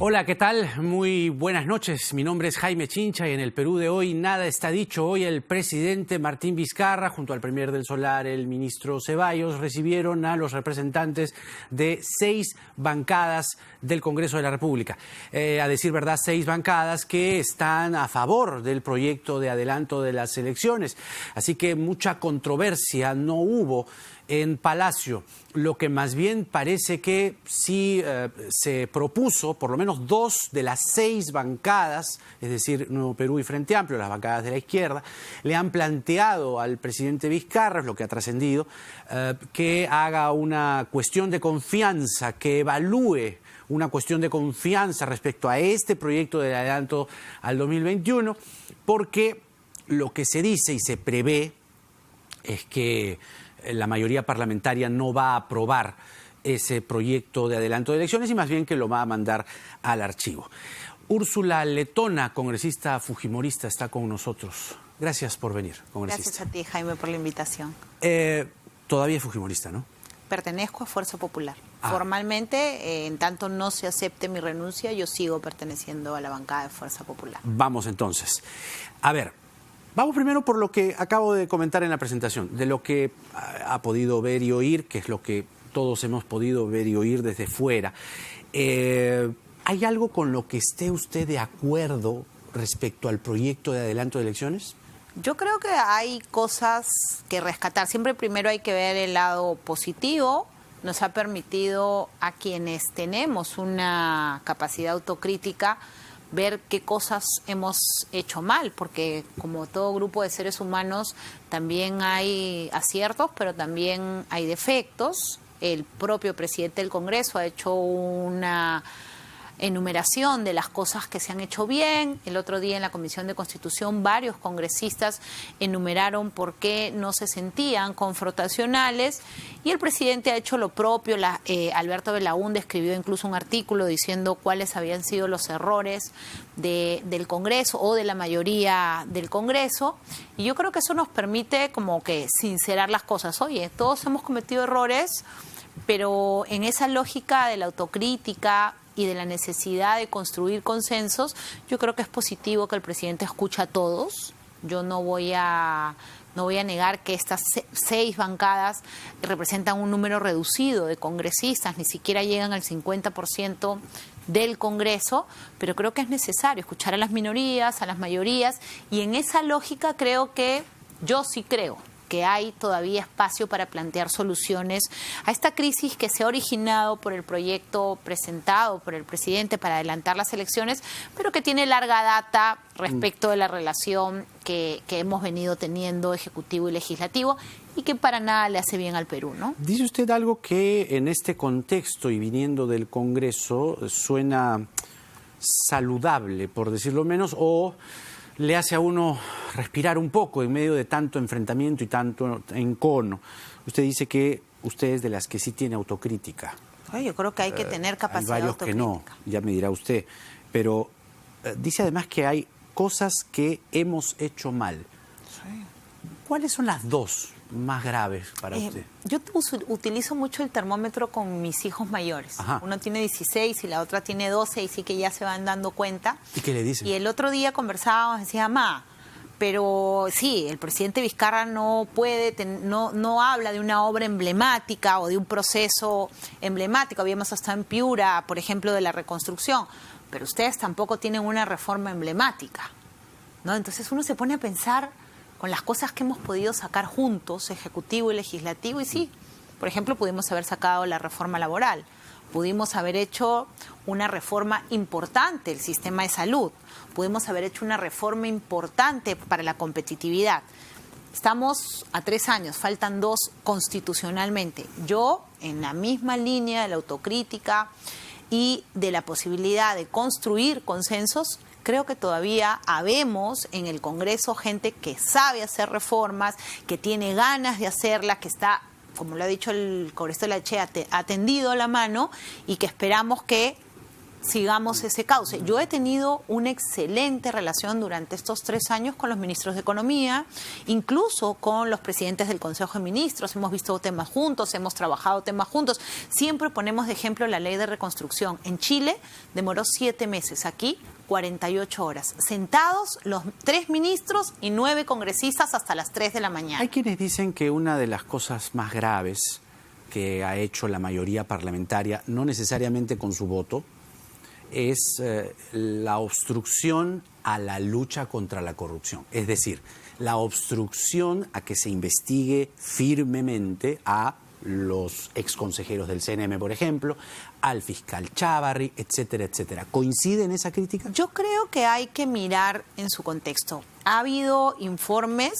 Hola, ¿qué tal? Muy buenas noches. Mi nombre es Jaime Chincha y en el Perú de hoy nada está dicho. Hoy el presidente Martín Vizcarra, junto al premier del Solar, el ministro Ceballos, recibieron a los representantes de 6 bancadas del Congreso de la República. A decir verdad, 6 bancadas que están a favor del proyecto de adelanto de las elecciones. Así que mucha controversia no hubo en Palacio. Lo que más bien parece que sí se propuso, por lo menos 2 de las 6 bancadas, es decir, Nuevo Perú y Frente Amplio, las bancadas de la izquierda, le han planteado al presidente Vizcarra, es lo que ha trascendido, que haga una cuestión de confianza, que evalúe una cuestión de confianza respecto a este proyecto de adelanto al 2021, porque lo que se dice y se prevé es que la mayoría parlamentaria no va a aprobar ese proyecto de adelanto de elecciones y más bien que lo va a mandar al archivo. Úrsula Letona, congresista fujimorista, está con nosotros. Gracias por venir, congresista. Gracias a ti, Jaime, por la invitación. Todavía es fujimorista, ¿no? Pertenezco a Fuerza Popular. Formalmente, en tanto no se acepte mi renuncia, yo sigo perteneciendo a la bancada de Fuerza Popular. Vamos entonces. A ver, vamos primero por lo que acabo de comentar en la presentación, de lo que ha podido ver y oír, que es lo que todos hemos podido ver y oír desde fuera. ¿Hay algo con lo que esté usted de acuerdo respecto al proyecto de adelanto de elecciones? Yo creo que hay cosas que rescatar. Siempre primero hay que ver el lado positivo. Nos ha permitido a quienes tenemos una capacidad autocrítica ver qué cosas hemos hecho mal, porque como todo grupo de seres humanos también hay aciertos, pero también hay defectos. El propio presidente del Congreso ha hecho una enumeración de las cosas que se han hecho bien. El otro día en la Comisión de Constitución varios congresistas enumeraron por qué no se sentían confrontacionales y el presidente ha hecho lo propio. Alberto Belaúnde escribió incluso un artículo diciendo cuáles habían sido los errores del Congreso o de la mayoría del Congreso, y yo creo que eso nos permite como que sincerar las cosas. Oye, todos hemos cometido errores, pero en esa lógica de la autocrítica y de la necesidad de construir consensos, yo creo que es positivo que el presidente escuche a todos. Yo no voy a negar que estas 6 bancadas representan un número reducido de congresistas, ni siquiera llegan al 50% del Congreso, pero creo que es necesario escuchar a las minorías, a las mayorías, y en esa lógica yo sí creo que hay todavía espacio para plantear soluciones a esta crisis que se ha originado por el proyecto presentado por el presidente para adelantar las elecciones, pero que tiene larga data respecto de la relación que hemos venido teniendo Ejecutivo y Legislativo y que para nada le hace bien al Perú, ¿no? Dice usted algo que en este contexto y viniendo del Congreso suena saludable, por decirlo menos, o le hace a uno respirar un poco en medio de tanto enfrentamiento y tanto encono. Usted dice que usted es de las que sí tiene autocrítica. Yo creo que hay que tener capacidad de autocrítica. Hay varios que no, ya me dirá usted. Pero dice además que hay cosas que hemos hecho mal. Sí. ¿Cuáles son las 2 más graves para usted? Yo utilizo mucho el termómetro con mis hijos mayores. Ajá. Uno tiene 16 y la otra tiene 12 y sí que ya se van dando cuenta. ¿Y qué le dicen? Y el otro día conversábamos, decía, mamá, pero sí, el presidente Vizcarra no puede, no habla de una obra emblemática o de un proceso emblemático. Habíamos estado en Piura, por ejemplo, de la reconstrucción, pero ustedes tampoco tienen una reforma emblemática, ¿no? Entonces uno se pone a pensar con las cosas que hemos podido sacar juntos, Ejecutivo y Legislativo, y sí, por ejemplo, pudimos haber sacado la reforma laboral, pudimos haber hecho una reforma importante del sistema de salud, pudimos haber hecho una reforma importante para la competitividad. Estamos a 3 años, faltan 2 constitucionalmente. Yo, en la misma línea de la autocrítica y de la posibilidad de construir consensos, creo que todavía habemos en el Congreso gente que sabe hacer reformas, que tiene ganas de hacerlas, que está, como lo ha dicho el congresista de la Che, ha tendido la mano y que esperamos que sigamos ese cauce. Yo he tenido una excelente relación durante estos 3 años con los ministros de Economía, incluso con los presidentes del Consejo de Ministros. Hemos visto temas juntos, hemos trabajado temas juntos. Siempre ponemos de ejemplo la ley de reconstrucción. En Chile demoró 7 meses, aquí 48 horas. Sentados los 3 ministros y 9 congresistas hasta las 3 de la mañana. Hay quienes dicen que una de las cosas más graves que ha hecho la mayoría parlamentaria, no necesariamente con su voto, es la obstrucción a la lucha contra la corrupción. Es decir, la obstrucción a que se investigue firmemente a los exconsejeros del CNM, por ejemplo, al fiscal Chávarri, etcétera, etcétera. ¿Coincide en esa crítica? Yo creo que hay que mirar en su contexto. Ha habido informes,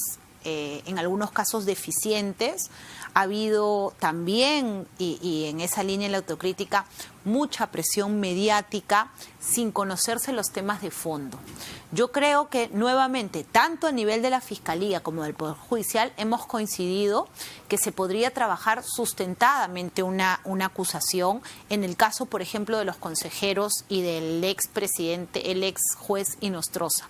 en algunos casos deficientes, ha habido también, y en esa línea de la autocrítica, mucha presión mediática sin conocerse los temas de fondo. Yo creo que nuevamente, tanto a nivel de la Fiscalía como del Poder Judicial, hemos coincidido que se podría trabajar sustentadamente una acusación en el caso, por ejemplo, de los consejeros y del expresidente, el ex juez Inostroza,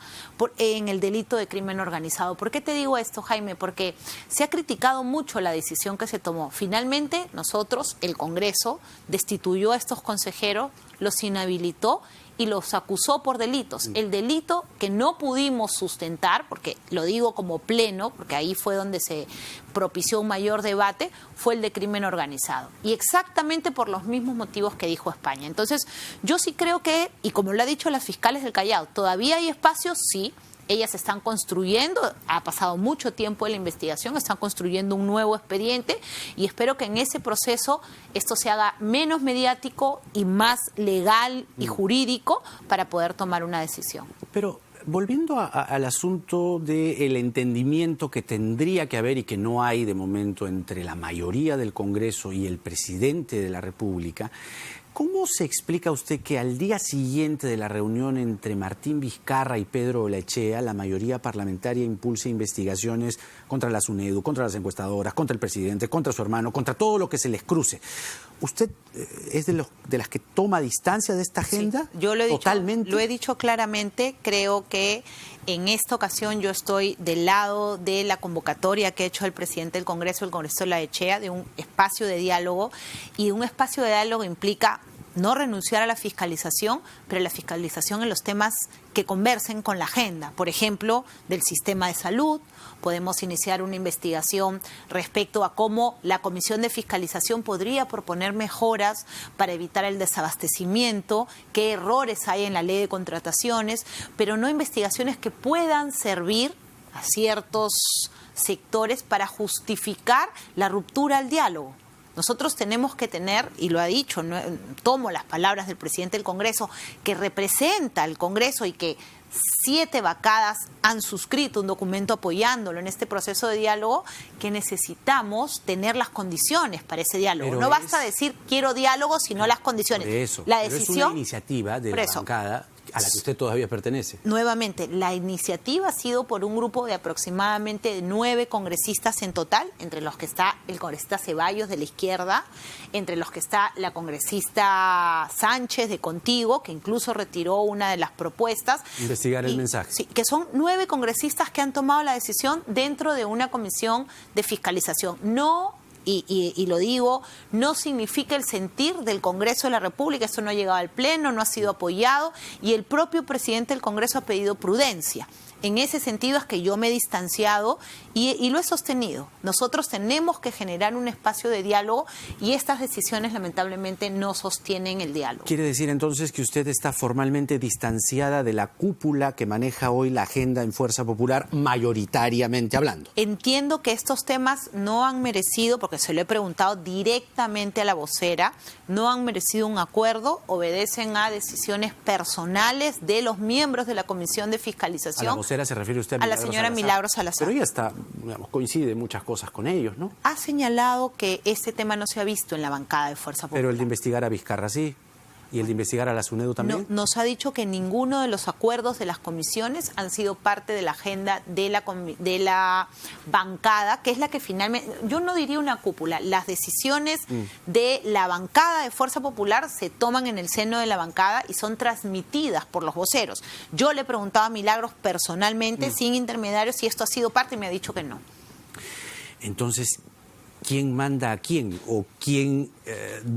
en el delito de crimen organizado. ¿Por qué te digo esto, Jaime? Porque se ha criticado mucho la decisión que se tomó. Finalmente, nosotros, el Congreso, destituyó a estos consejeros, los inhabilitó y los acusó por delitos. El delito que no pudimos sustentar, porque lo digo como pleno, porque ahí fue donde se propició un mayor debate, fue el de crimen organizado. Y exactamente por los mismos motivos que dijo España. Entonces, yo sí creo que, y como lo ha dicho las fiscales del Callao, todavía hay espacios, sí. Ellas están construyendo, ha pasado mucho tiempo en la investigación, están construyendo un nuevo expediente y espero que en ese proceso esto se haga menos mediático y más legal y jurídico para poder tomar una decisión. Pero volviendo al asunto del entendimiento que tendría que haber y que no hay de momento entre la mayoría del Congreso y el presidente de la República, ¿cómo se explica usted que al día siguiente de la reunión entre Martín Vizcarra y Pedro Olaechea, la mayoría parlamentaria impulse investigaciones contra la SUNEDU, contra las encuestadoras, contra el presidente, contra su hermano, contra todo lo que se les cruce? ¿Usted es de las que toma distancia de esta agenda? Sí, yo lo he dicho, totalmente. Lo he dicho claramente. Creo que en esta ocasión yo estoy del lado de la convocatoria que ha hecho el presidente del Congreso, el Congreso Olaechea, de un espacio de diálogo. Y un espacio de diálogo implica no renunciar a la fiscalización, pero la fiscalización en los temas que conversen con la agenda. Por ejemplo, del sistema de salud. Podemos iniciar una investigación respecto a cómo la Comisión de Fiscalización podría proponer mejoras para evitar el desabastecimiento, qué errores hay en la ley de contrataciones, pero no investigaciones que puedan servir a ciertos sectores para justificar la ruptura al diálogo. Nosotros tenemos que tener, y lo ha dicho, ¿no? Tomo las palabras del presidente del Congreso, que representa al Congreso y que 7 bancadas han suscrito un documento apoyándolo en este proceso de diálogo, que necesitamos tener las condiciones para ese diálogo. Pero no basta decir quiero diálogo, sino las condiciones. Eso, la decisión, es una iniciativa de la bancada a la que usted todavía pertenece. Nuevamente, la iniciativa ha sido por un grupo de aproximadamente 9 congresistas en total, entre los que está el congresista Ceballos de la izquierda, entre los que está la congresista Sánchez de Contigo, que incluso retiró una de las propuestas. Investigar el mensaje. Sí, que son 9 congresistas que han tomado la decisión dentro de una comisión de fiscalización. No. Y lo digo, no significa el sentir del Congreso de la República, esto no ha llegado al Pleno, no ha sido apoyado y el propio presidente del Congreso ha pedido prudencia. En ese sentido es que yo me he distanciado y lo he sostenido. Nosotros tenemos que generar un espacio de diálogo y estas decisiones lamentablemente no sostienen el diálogo. ¿Quiere decir entonces que usted está formalmente distanciada de la cúpula que maneja hoy la agenda en Fuerza Popular, mayoritariamente hablando? Entiendo que estos temas no han merecido, porque se lo he preguntado directamente a la vocera, no han merecido un acuerdo, obedecen a decisiones personales de los miembros de la Comisión de Fiscalización. ¿A la vocera se refiere usted a la señora Milagros Salazar? Pero ella está, digamos, coincide en muchas cosas con ellos, ¿no? Ha señalado que este tema no se ha visto en la bancada de Fuerza Popular. Pero el de investigar a Vizcarra sí. ¿Y el de investigar a la SUNEDU también? Nos ha dicho que ninguno de los acuerdos de las comisiones han sido parte de la agenda de la bancada, que es la que finalmente, yo no diría una cúpula, las decisiones de la bancada de Fuerza Popular se toman en el seno de la bancada y son transmitidas por los voceros. Yo le he preguntado a Milagros personalmente, sin intermediarios, si esto ha sido parte y me ha dicho que no. Entonces, ¿quién manda a quién? ¿O quién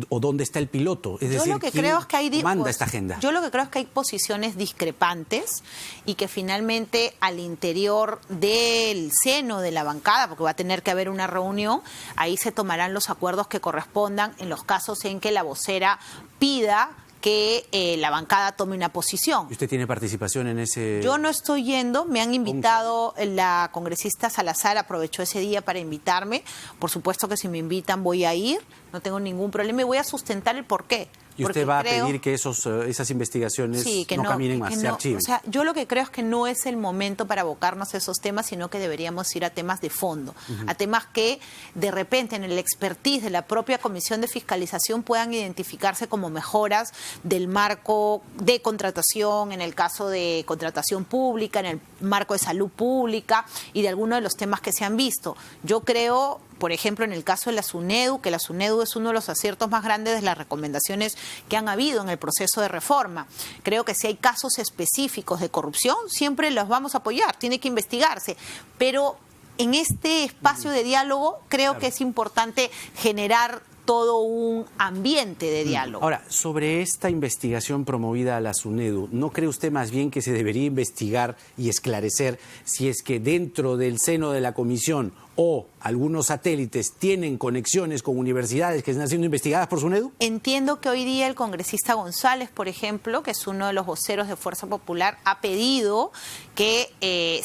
o dónde está el piloto? Es decir, ¿quién manda esta agenda? Yo lo que creo es que hay posiciones discrepantes y que finalmente al interior del seno de la bancada, porque va a tener que haber una reunión, ahí se tomarán los acuerdos que correspondan en los casos en que la vocera pida que la bancada tome una posición. ¿Y usted tiene participación en ese...? Yo no estoy yendo, me han invitado, la congresista Salazar aprovechó ese día para invitarme. Por supuesto que si me invitan voy a ir, no tengo ningún problema y voy a sustentar el porqué. ¿Y usted va a pedir que esas investigaciones no caminen más, se archiven? O sea, yo lo que creo es que no es el momento para abocarnos a esos temas, sino que deberíamos ir a temas de fondo, a temas que de repente en el expertise de la propia Comisión de Fiscalización puedan identificarse como mejoras del marco de contratación, en el caso de contratación pública, en el marco de salud pública y de algunos de los temas que se han visto. Yo creo, por ejemplo, en el caso de la SUNEDU, que la SUNEDU es uno de los aciertos más grandes de las recomendaciones que han habido en el proceso de reforma. Creo que si hay casos específicos de corrupción, siempre los vamos a apoyar, tiene que investigarse, pero en este espacio de diálogo creo que es importante generar todo un ambiente de diálogo. Ahora, sobre esta investigación promovida a la SUNEDU, ¿no cree usted más bien que se debería investigar y esclarecer si es que dentro del seno de la comisión o algunos satélites tienen conexiones con universidades que están siendo investigadas por SUNEDU? Entiendo que hoy día el congresista González, por ejemplo, que es uno de los voceros de Fuerza Popular, ha pedido que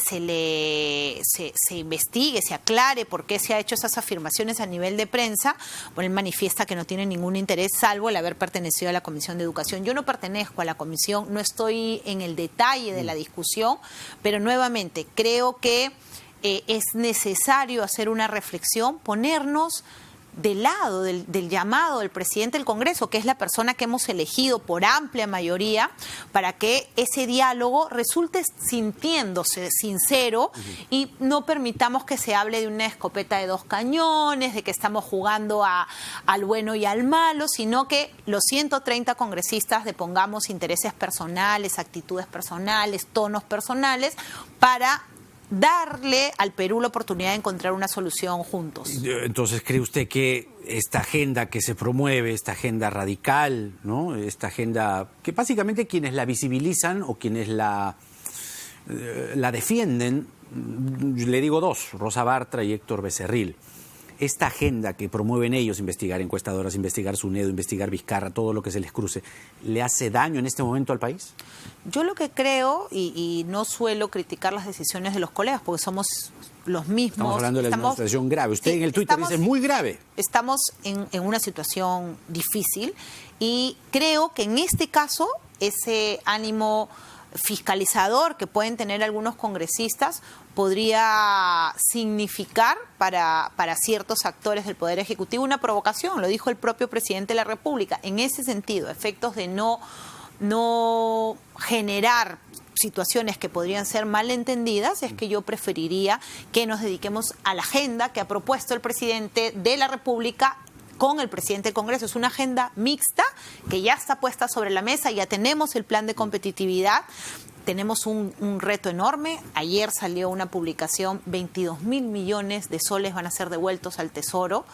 se investigue, se aclare por qué se ha hecho esas afirmaciones a nivel de prensa. Bueno, él manifiesta que no tiene ningún interés salvo el haber pertenecido a la Comisión de Educación. Yo no pertenezco a la comisión, no estoy en el detalle de la discusión, pero nuevamente creo que es necesario hacer una reflexión, ponernos del lado del llamado del presidente del Congreso, que es la persona que hemos elegido por amplia mayoría, para que ese diálogo resulte sintiéndose sincero y no permitamos que se hable de una escopeta de dos cañones, de que estamos jugando al bueno y al malo, sino que los 130 congresistas depongamos intereses personales, actitudes personales, tonos personales, para darle al Perú la oportunidad de encontrar una solución juntos. Entonces, ¿cree usted que esta agenda que se promueve, esta agenda radical, ¿no? Esta agenda que básicamente quienes la visibilizan o quienes la defienden, le digo dos, Rosa Bartra y Héctor Becerril, esta agenda que promueven ellos, investigar encuestadoras, investigar SUNEDU, investigar Vizcarra, todo lo que se les cruce, ¿le hace daño en este momento al país? Yo lo que creo, y no suelo criticar las decisiones de los colegas, porque somos los mismos. Estamos hablando de una situación grave. Usted en el Twitter dice, es muy grave. Estamos en una situación difícil y creo que en este caso ese ánimo fiscalizador que pueden tener algunos congresistas podría significar para ciertos actores del Poder Ejecutivo una provocación, lo dijo el propio presidente de la República. En ese sentido, efectos de no generar situaciones que podrían ser malentendidas, es que yo preferiría que nos dediquemos a la agenda que ha propuesto el presidente de la República con el presidente del Congreso. Es una agenda mixta que ya está puesta sobre la mesa, ya tenemos el plan de competitividad, tenemos un reto enorme. Ayer salió una publicación, 22.000 millones de soles van a ser devueltos al Tesoro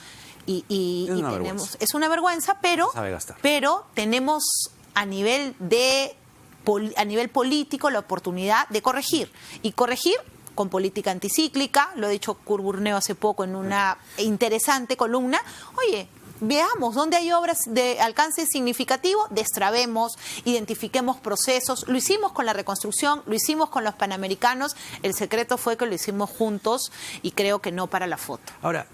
y tenemos, es una vergüenza, pero tenemos a nivel político la oportunidad de corregir con política anticíclica, lo ha dicho Curburneo hace poco en una interesante columna. Oye, veamos dónde hay obras de alcance significativo, destrabemos, identifiquemos procesos. Lo hicimos con la reconstrucción, lo hicimos con los panamericanos, el secreto fue que lo hicimos juntos y creo que no para la foto. Ahora,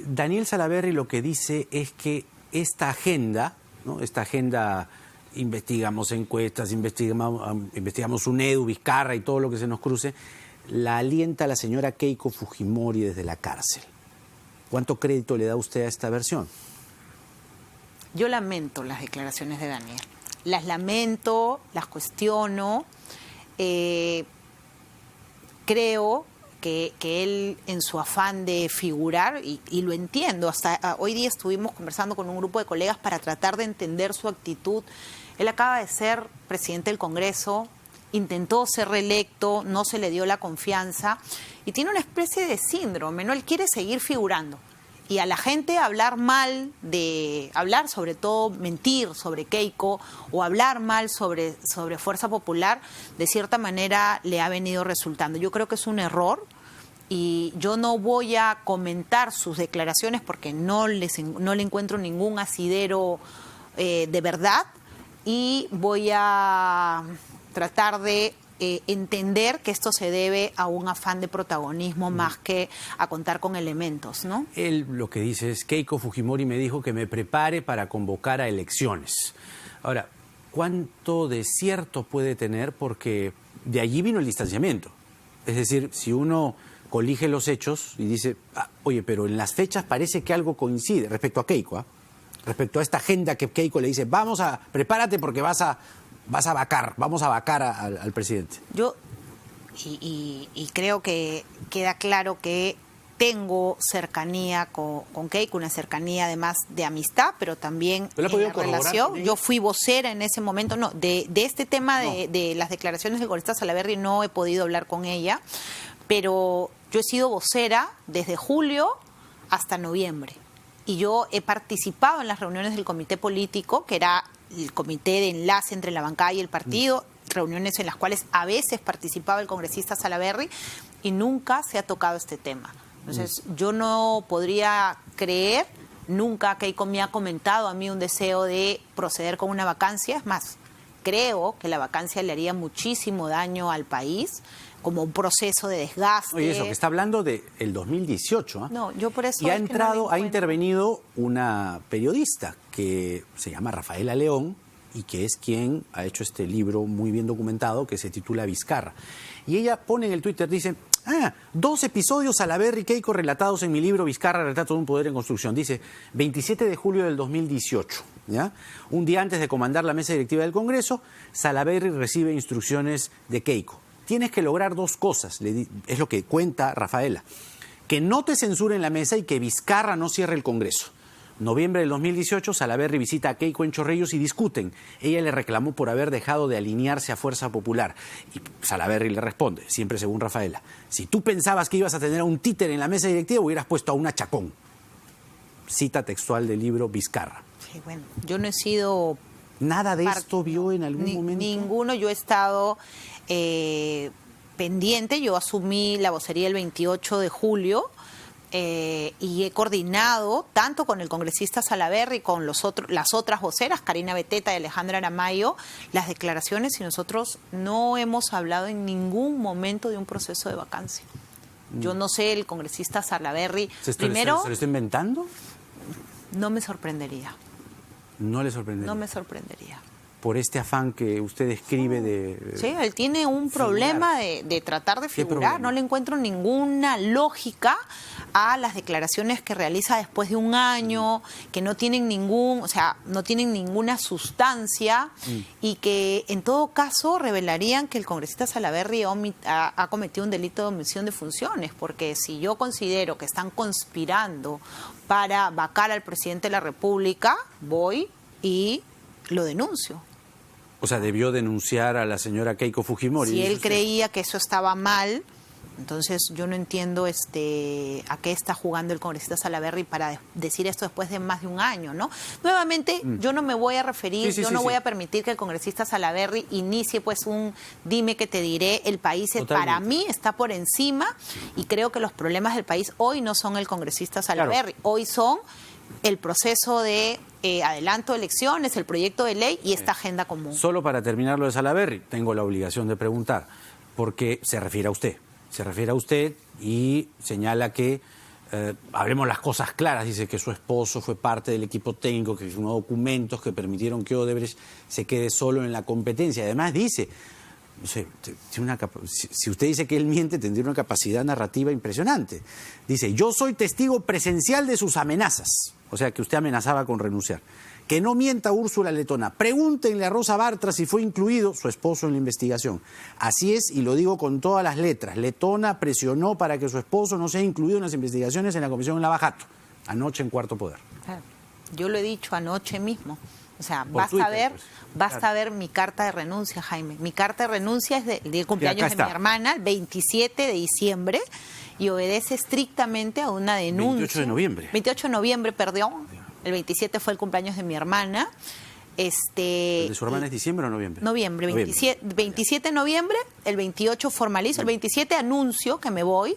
Daniel Salaverry lo que dice es que esta agenda, ¿no? Esta agenda, investigamos encuestas, investigamos SUNEDU, Vizcarra y todo lo que se nos cruce, la alienta la señora Keiko Fujimori desde la cárcel. ¿Cuánto crédito le da usted a esta versión? Yo lamento las declaraciones de Daniel. las lamento, las cuestiono. Creo que él, en su afán de figurar, y lo entiendo, hasta hoy día estuvimos conversando con un grupo de colegas para tratar de entender su actitud. Él acaba de ser presidente del Congreso, intentó ser reelecto, no se le dio la confianza y tiene una especie de síndrome, ¿no? Él quiere seguir figurando. Y a la gente hablar sobre todo mentir sobre Keiko o hablar mal sobre Fuerza Popular, de cierta manera le ha venido resultando. Yo creo que es un error y yo no voy a comentar sus declaraciones porque no le encuentro ningún asidero de verdad, y voy a tratar de entender que esto se debe a un afán de protagonismo más que a contar con elementos, ¿no? Él lo que dice es: Keiko Fujimori me dijo que me prepare para convocar a elecciones. Ahora, ¿cuánto de cierto puede tener? Porque de allí vino el distanciamiento. Es decir, si uno colige los hechos y dice, oye, pero en las fechas parece que algo coincide respecto a Keiko, respecto a esta agenda que Keiko le dice, prepárate porque vamos a vacar al presidente. Yo, y creo que queda claro que tengo cercanía con Keiko, una cercanía además de amistad, pero también en la relación. Yo fui vocera en ese momento, de este tema de las declaraciones del congresista Salaverry no he podido hablar con ella, pero yo he sido vocera desde julio hasta noviembre. Y yo he participado en las reuniones del comité político, que era el comité de enlace entre la bancada y el partido, reuniones en las cuales a veces participaba el congresista Salaverry, y nunca se ha tocado este tema. Entonces, yo no podría creer, nunca Keiko me ha comentado a mí un deseo de proceder con una vacancia. Es más, creo que la vacancia le haría muchísimo daño al país, como un proceso de desgaste. Oye, eso, que está hablando del 2018. No, yo por eso... Y ha intervenido una periodista que se llama Rafaela León y que es quien ha hecho este libro muy bien documentado que se titula Vizcarra. Y ella pone en el Twitter, dice, 2 episodios Salaverry y Keiko relatados en mi libro Vizcarra, retrato de un poder en construcción. Dice, 27 de julio del 2018, ¿ya? Un día antes de comandar la mesa directiva del Congreso, Salaverry recibe instrucciones de Keiko. Tienes que lograr 2 cosas, es lo que cuenta Rafaela. Que no te censuren la mesa y que Vizcarra no cierre el Congreso. Noviembre del 2018, Salaverry visita a Keiko en Chorrillos y discuten. Ella le reclamó por haber dejado de alinearse a Fuerza Popular. Y Salaverry le responde, siempre según Rafaela, si tú pensabas que ibas a tener a un títere en la mesa directiva, hubieras puesto a una chacón. Cita textual del libro Vizcarra. Sí, bueno, yo no he sido... ¿Nada de esto vio en algún momento? Ninguno. Yo he estado pendiente. Yo asumí la vocería el 28 de julio y he coordinado tanto con el congresista Salaverry, con las otras voceras, Karina Beteta y Alejandra Aramayo, las declaraciones, y nosotros no hemos hablado en ningún momento de un proceso de vacancia. Yo no sé, el congresista Salaverry... Primero, ¿se lo está inventando? No me sorprendería. ¿No le sorprendería? No me sorprendería. Por este afán que usted describe de... Sí, él tiene un problema de tratar de figurar. No le encuentro ninguna lógica a las declaraciones que realiza después de un año, que no tienen no tienen ninguna sustancia y que en todo caso revelarían que el congresista Salaverry ha cometido un delito de omisión de funciones, porque si yo considero que están conspirando para vacar al presidente de la República, voy y lo denuncio. O sea, debió denunciar a la señora Keiko Fujimori. Si él creía que eso estaba mal, entonces yo no entiendo a qué está jugando el congresista Salaverry para decir esto después de más de un año, ¿no? Nuevamente, yo no me voy a referir, no voy a permitir que el congresista Salaverry inicie pues un dime que te diré. El país para mí está por encima, y creo que los problemas del país hoy no son el congresista Salaverry, hoy son el proceso de adelanto de elecciones, el proyecto de ley y esta agenda común. Solo para terminar lo de Salaverry, tengo la obligación de preguntar, porque se refiere a usted. Se refiere a usted y señala que, hablemos las cosas claras, dice que su esposo fue parte del equipo técnico, que firmó documentos que permitieron que Odebrecht se quede solo en la competencia. Además dice, no sé, si usted dice que él miente, tendría una capacidad narrativa impresionante. Dice, yo soy testigo presencial de sus amenazas, o sea que usted amenazaba con renunciar. Que no mienta Úrsula Letona. Pregúntenle a Rosa Bartra si fue incluido su esposo en la investigación. Así es, y lo digo con todas las letras. Letona presionó para que su esposo no sea incluido en las investigaciones en la Comisión Lavajato, anoche en Cuarto Poder. Yo lo he dicho anoche mismo. O sea, Por basta Twitter, ver, pues. basta Claro. ver mi carta de renuncia, Jaime. Mi carta de renuncia es del cumpleaños de mi hermana, el 27 de diciembre, y obedece estrictamente a una denuncia. 28 de noviembre. 28 de noviembre, perdón. El 27 fue el cumpleaños de mi hermana. ¿El de su hermana es diciembre o noviembre? Noviembre, 27 de noviembre, el 28 formalizo, el 27 anuncio que me voy,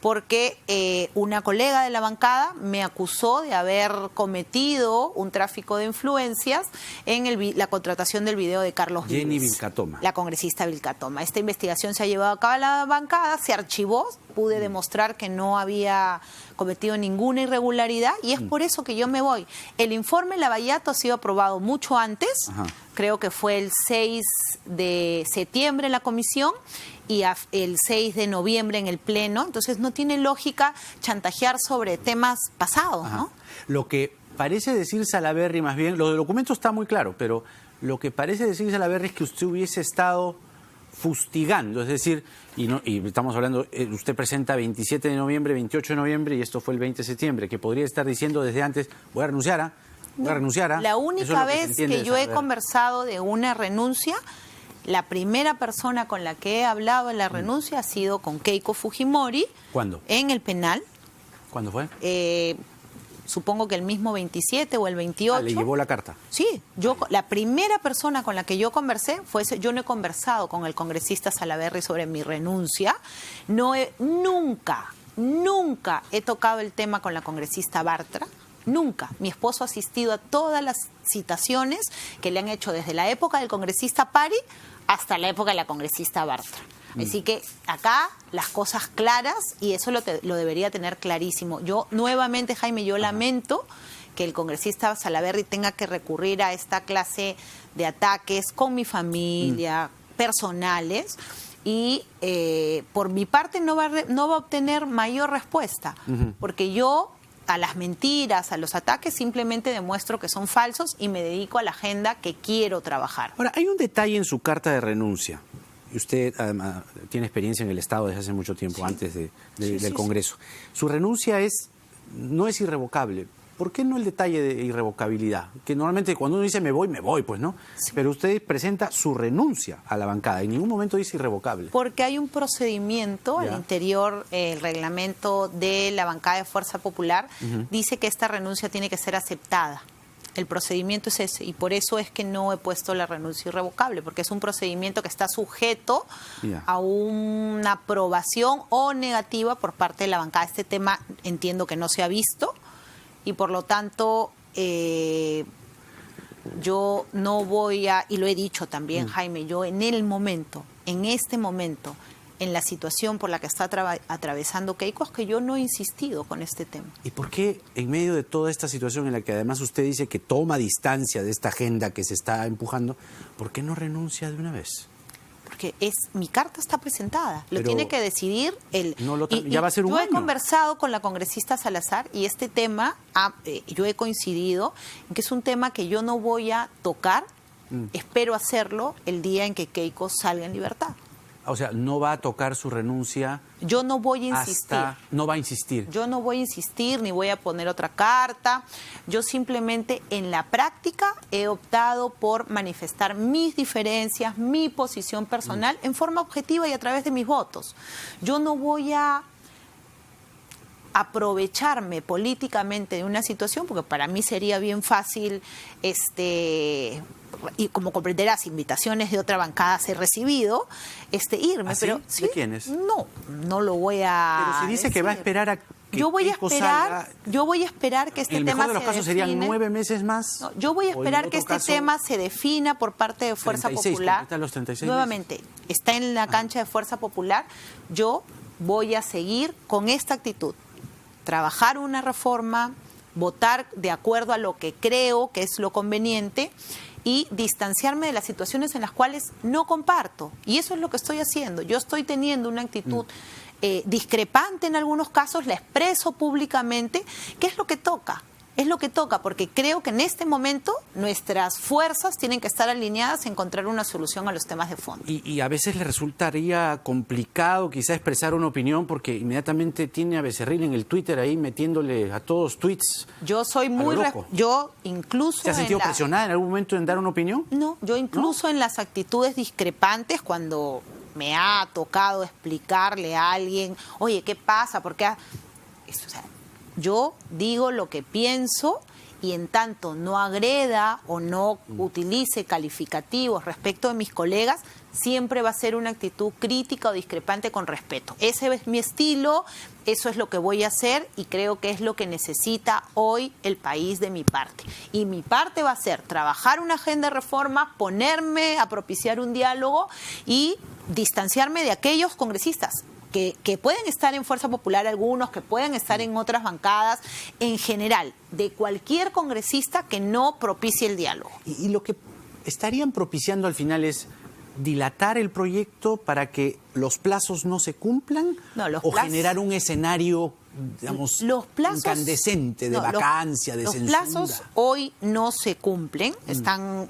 porque una colega de la bancada me acusó de haber cometido un tráfico de influencias en la contratación del video de Carlos Jenny Vives, Vilcatoma. la congresista Vilcatoma. Esta investigación se ha llevado a cabo en la bancada, se archivó, pude demostrar que no había cometido ninguna irregularidad y es por eso que yo me voy. El informe Lavallato ha sido aprobado mucho antes, creo que fue el 6 de septiembre en la comisión y el 6 de noviembre en el pleno, entonces no tiene lógica chantajear sobre temas pasados, ¿no? Lo que parece decir Salaverry, más bien, lo del documento está muy claro, pero lo que parece decir Salaverry es que usted hubiese estado fustigando, es decir, y estamos hablando, usted presenta 27 de noviembre, 28 de noviembre y esto fue el 20 de septiembre, que podría estar diciendo desde antes, voy a renunciar. La única vez que yo he conversado de una renuncia, la primera persona con la que he hablado en la renuncia ha sido con Keiko Fujimori. ¿Cuándo? En el penal. ¿Cuándo fue? Supongo que el mismo 27 o el 28. ¿Le llevó la carta? Sí, la primera persona con la que yo conversé fue ese. Yo no he conversado con el congresista Salaverry sobre mi renuncia. Nunca he tocado el tema con la congresista Bartra. Nunca. Mi esposo ha asistido a todas las citaciones que le han hecho desde la época del congresista Pari hasta la época de la congresista Bartra. Así que acá las cosas claras y eso lo debería tener clarísimo. Yo nuevamente, Jaime, yo lamento que el congresista Salaverry tenga que recurrir a esta clase de ataques con mi familia, personales, y por mi parte no va a obtener mayor respuesta, porque yo a las mentiras, a los ataques, simplemente demuestro que son falsos y me dedico a la agenda que quiero trabajar. Ahora, hay un detalle en su carta de renuncia. Y usted además tiene experiencia en el Estado desde hace mucho tiempo, antes del Congreso. Su renuncia no es irrevocable. ¿Por qué no el detalle de irrevocabilidad? Que normalmente cuando uno dice me voy, pues no. Sí. Pero usted presenta su renuncia a la bancada. En ningún momento dice irrevocable. Porque hay un procedimiento al interior, el reglamento de la bancada de Fuerza Popular, dice que esta renuncia tiene que ser aceptada. El procedimiento es ese y por eso es que no he puesto la renuncia irrevocable, porque es un procedimiento que está sujeto a una aprobación o negativa por parte de la bancada. Este tema entiendo que no se ha visto y por lo tanto yo no voy a, y lo he dicho también, Jaime, yo en este momento, en la situación por la que está atravesando Keiko, es que yo no he insistido con este tema. ¿Y por qué en medio de toda esta situación en la que además usted dice que toma distancia de esta agenda que se está empujando, por qué no renuncia de una vez? Porque mi carta está presentada, lo tiene que decidir él. Ya va a ser un año. Yo he conversado con la congresista Salazar y este tema, yo he coincidido en que es un tema que yo no voy a tocar, espero hacerlo el día en que Keiko salga en libertad. O sea, no va a tocar su renuncia. Yo no voy a insistir. No va a insistir. Yo no voy a insistir ni voy a poner otra carta. Yo simplemente en la práctica he optado por manifestar mis diferencias, mi posición personal en forma objetiva y a través de mis votos. Yo no voy a aprovecharme políticamente de una situación porque para mí sería bien fácil y como comprenderás, invitaciones de otra bancada he recibido, irme. ¿Ah, sí? Pero ¿De quiénes? No lo voy a Pero se dice que va a esperar a que yo voy a esperar que este tema se defina. En el mejor de los casos serían 9 meses más. No, yo voy a esperar que este tema se defina por parte de Fuerza Popular. Los 36 nuevamente, está en la cancha de Fuerza Popular. Yo voy a seguir con esta actitud. Trabajar una reforma, votar de acuerdo a lo que creo que es lo conveniente y distanciarme de las situaciones en las cuales no comparto. Y eso es lo que estoy haciendo. Yo estoy teniendo una actitud discrepante en algunos casos, la expreso públicamente, que es lo que toca. es lo que toca, porque creo que en este momento nuestras fuerzas tienen que estar alineadas en encontrar una solución a los temas de fondo. Y a veces le resultaría complicado quizá expresar una opinión porque inmediatamente tiene a Becerril en el Twitter ahí metiéndole a todos tweets. Yo soy muy... Yo incluso... ¿Se ha sentido presionada en algún momento en dar una opinión? No, yo incluso en las actitudes discrepantes, cuando me ha tocado explicarle a alguien, oye, ¿qué pasa? ¿Por qué? O sea, yo digo lo que pienso y en tanto no agreda o no utilice calificativos respecto de mis colegas, siempre va a ser una actitud crítica o discrepante con respeto. Ese es mi estilo, eso es lo que voy a hacer y creo que es lo que necesita hoy el país de mi parte. Y mi parte va a ser trabajar una agenda de reforma, ponerme a propiciar un diálogo y distanciarme de aquellos congresistas que pueden estar en Fuerza Popular algunos, que pueden estar en otras bancadas, en general, de cualquier congresista que no propicie el diálogo. Y lo que estarían propiciando al final es dilatar el proyecto para que los plazos no se cumplan generar un escenario, digamos, incandescente de vacancia, de censura. Los plazos hoy no se cumplen,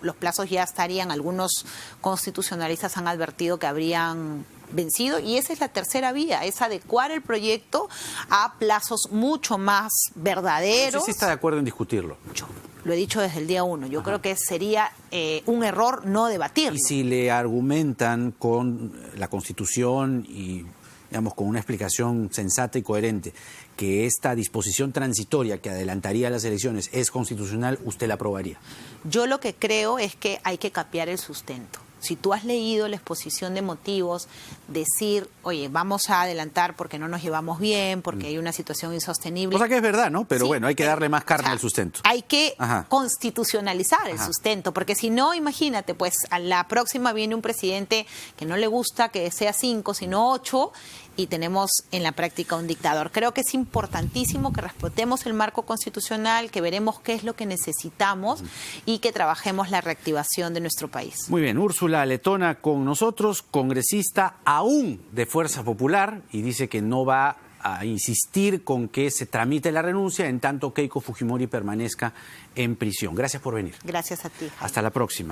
los plazos ya estarían, algunos constitucionalistas han advertido que habrían vencido y esa es la tercera vía, es adecuar el proyecto a plazos mucho más verdaderos. ¿Usted sí está de acuerdo en discutirlo? Yo lo he dicho desde el día 1, yo creo que sería un error no debatirlo. Y si le argumentan con la Constitución y, digamos, con una explicación sensata y coherente que esta disposición transitoria que adelantaría las elecciones es constitucional, ¿usted la aprobaría? Yo lo que creo es que hay que capear el sustento. Si tú has leído la exposición de motivos, decir, oye, vamos a adelantar porque no nos llevamos bien, porque hay una situación insostenible. Cosa que es verdad, ¿no? Pero sí, bueno, hay que darle más carne al sustento. Hay que constitucionalizar el sustento, porque si no, imagínate, pues a la próxima viene un presidente que no le gusta que sea 5, sino 8, y tenemos en la práctica un dictador. Creo que es importantísimo que respetemos el marco constitucional, que veremos qué es lo que necesitamos y que trabajemos la reactivación de nuestro país. Muy bien, Úrsula Letona con nosotros, congresista aún de Fuerza Popular, y dice que no va a insistir con que se tramite la renuncia en tanto Keiko Fujimori permanezca en prisión. Gracias por venir. Gracias a ti, Jaime. Hasta la próxima.